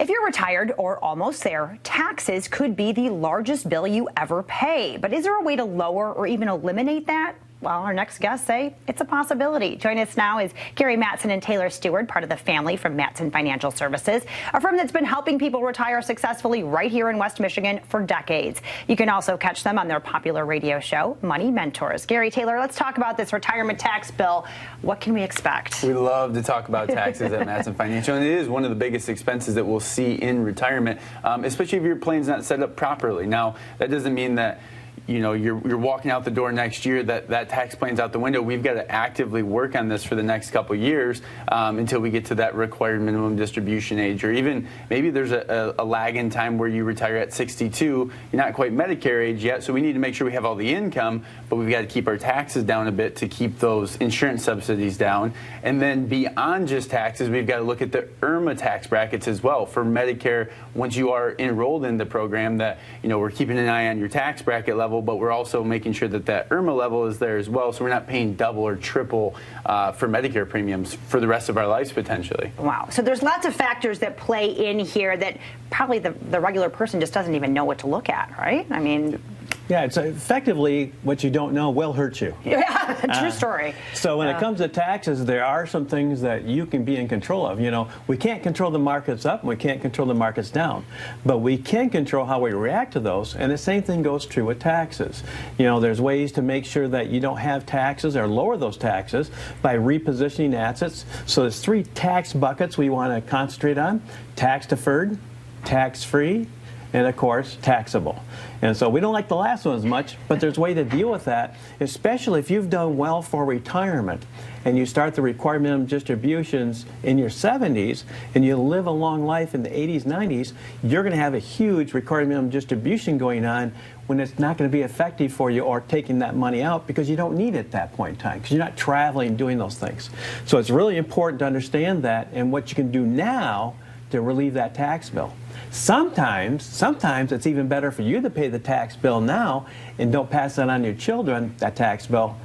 If you're retired or almost there, taxes could be the largest bill you ever pay. But is there a way to lower or even eliminate that? Well, our next guests say it's a possibility. Joining us now is Gary Mattson and Taylor Steward, part of the family from Mattson Financial Services, a firm that's been helping people retire successfully right here in West Michigan for decades. You can also catch them on their popular radio show, Money Mentors. Gary, Taylor, let's talk about this retirement tax bill. What can we expect? We love to talk about taxes at Mattson Financial, and it is one of the biggest expenses that we'll see in retirement, especially if your plan's not set up properly. Now, that doesn't mean that you're walking out the door next year, that tax plan's out the window. We've got to actively work on this for the next couple of years until we get to that required minimum distribution age, or even maybe there's a lag in time where you retire at 62. You're not quite Medicare age yet, so we need to make sure we have all the income, but we've got to keep our taxes down a bit to keep those insurance subsidies down. And then beyond just taxes, we've got to look at the IRMA tax brackets as well for Medicare. Once you are enrolled in the program, that we're keeping an eye on your tax bracket level, but we're also making sure that IRMA level is there as well, so we're not paying double or triple for Medicare premiums for the rest of our lives potentially. Wow. So there's lots of factors that play in here that probably the regular person just doesn't even know what to look at, right? I mean... Yeah, it's effectively what you don't know will hurt you. Yeah, true story. So when it comes to taxes, there are some things that you can be in control of. We can't control the markets up and we can't control the markets down, but we can control how we react to those, and the same thing goes true with taxes. There's ways to make sure that you don't have taxes or lower those taxes by repositioning assets. So there's three tax buckets we want to concentrate on: tax deferred, tax free, and of course taxable. And so we don't like the last one as much, but there's a way to deal with that, especially if you've done well for retirement and you start the required minimum distributions in your 70s and you live a long life in the 80s, 90s, you're going to have a huge required minimum distribution going on when it's not going to be effective for you, or taking that money out because you don't need it at that point in time because you're not traveling and doing those things. So it's really important to understand that and what you can do now to relieve that tax bill. Sometimes it's even better for you to pay the tax bill now and don't pass that on to your children, that tax bill.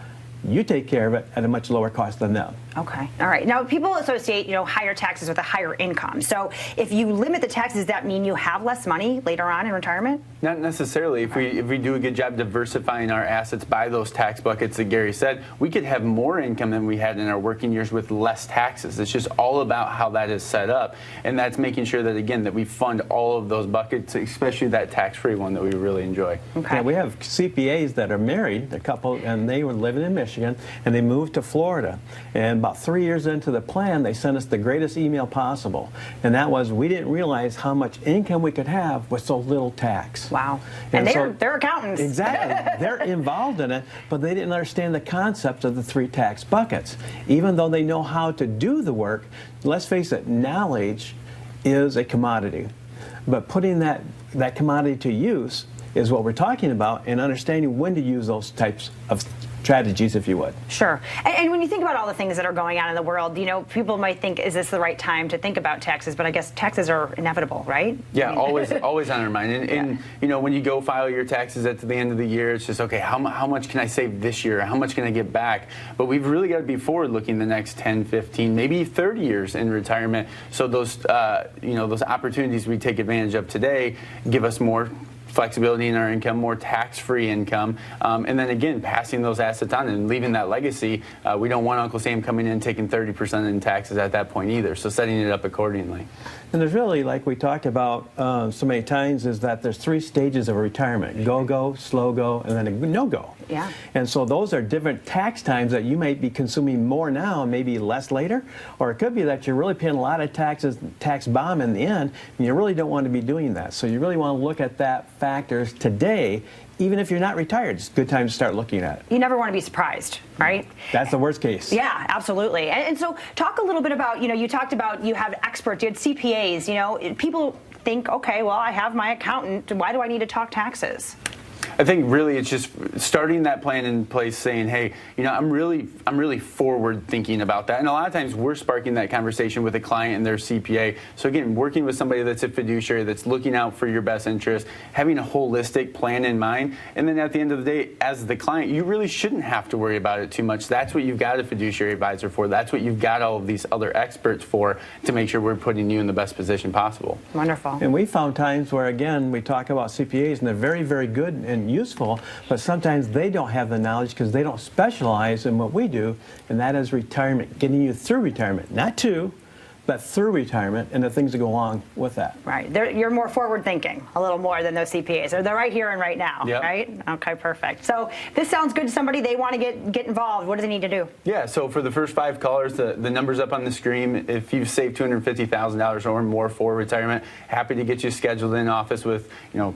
You take care of it at a much lower cost than them. Okay. All right. Now, people associate, higher taxes with a higher income. So if you limit the taxes, does that mean you have less money later on in retirement? Not necessarily. If we do a good job diversifying our assets by those tax buckets that Gary said, we could have more income than we had in our working years with less taxes. It's just all about how that is set up. And that's making sure that, again, that we fund all of those buckets, especially that tax-free one that we really enjoy. Okay. Yeah, we have CPAs that are married, a couple, and they were living in Michigan, and they moved to Florida. And about 3 years into the plan, they sent us the greatest email possible. And that was, we didn't realize how much income we could have with so little tax. Wow. And they're accountants. Exactly. They're involved in it, but they didn't understand the concepts of the three tax buckets. Even though they know how to do the work, let's face it, knowledge is a commodity. But putting that commodity to use is what we're talking about, and understanding when to use those types of strategies, if you would. Sure. And when you think about all the things that are going on in the world, people might think, is this the right time to think about taxes? But I guess taxes are inevitable, right? Yeah, always on our mind. And when you go file your taxes at the end of the year, it's just, okay, how much can I save this year? How much can I get back? But we've really got to be forward-looking the next 10, 15, maybe 30 years in retirement. So those, those opportunities we take advantage of today give us more flexibility in our income, more tax-free income, and then again, passing those assets on and leaving that legacy. We don't want Uncle Sam coming in taking 30% in taxes at that point either, so setting it up accordingly. And there's really, like we talked about so many times, is that there's three stages of retirement: go, slow go, and then a no-go. Yeah. And so those are different tax times that you might be consuming more now and maybe less later, or it could be that you're really paying a lot of taxes, tax bomb in the end, and you really don't want to be doing that. So you really want to look at that factors today. Even if you're not retired, it's a good time to start looking at it. You never want to be surprised, right? That's the worst case. Yeah, absolutely. And so talk a little bit about, you talked about you have experts, you had CPAs, people think, okay, well, I have my accountant. Why do I need to talk taxes? I think really it's just starting that plan in place, saying, hey, I'm really forward thinking about that. And a lot of times we're sparking that conversation with a client and their CPA. So again, working with somebody that's a fiduciary, that's looking out for your best interest, having a holistic plan in mind. And then at the end of the day, as the client, you really shouldn't have to worry about it too much. That's what you've got a fiduciary advisor for. That's what you've got all of these other experts for, to make sure we're putting you in the best position possible. Wonderful. And we found times where, again, we talk about CPAs and they're very, very good and useful, but sometimes they don't have the knowledge because they don't specialize in what we do, and that is retirement, getting you through retirement, not to, but through retirement and the things that go along with that. Right. You're more forward thinking, a little more than those CPAs. They're right here and right now, Yep. right? Okay, perfect. So this sounds good to somebody. They want to get involved. What do they need to do? Yeah, so for the first 5 callers, the number's up on the screen. If you've saved $250,000 or more for retirement, happy to get you scheduled in office with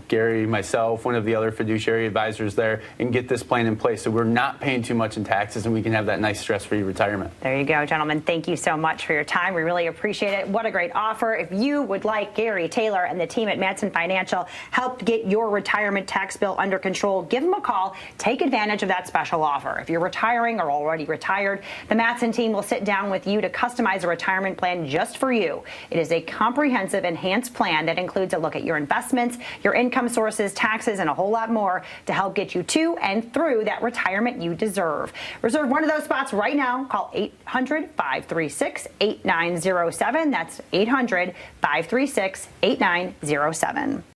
Gary, myself, one of the other fiduciary advisors there, and get this plan in place so we're not paying too much in taxes and we can have that nice stress-free retirement. There you go, gentlemen. Thank you so much for your time. We really appreciate it. What a great offer. If you would like Gary, Taylor, and the team at Mattson Financial help get your retirement tax bill under control, give them a call. Take advantage of that special offer. If you're retiring or already retired, the Mattson team will sit down with you to customize a retirement plan just for you. It is a comprehensive, enhanced plan that includes a look at your investments, your income sources, taxes, and a whole lot more to help get you to and through that retirement you deserve. Reserve one of those spots right now. Call 800-536-8907. That's 800-536-8907.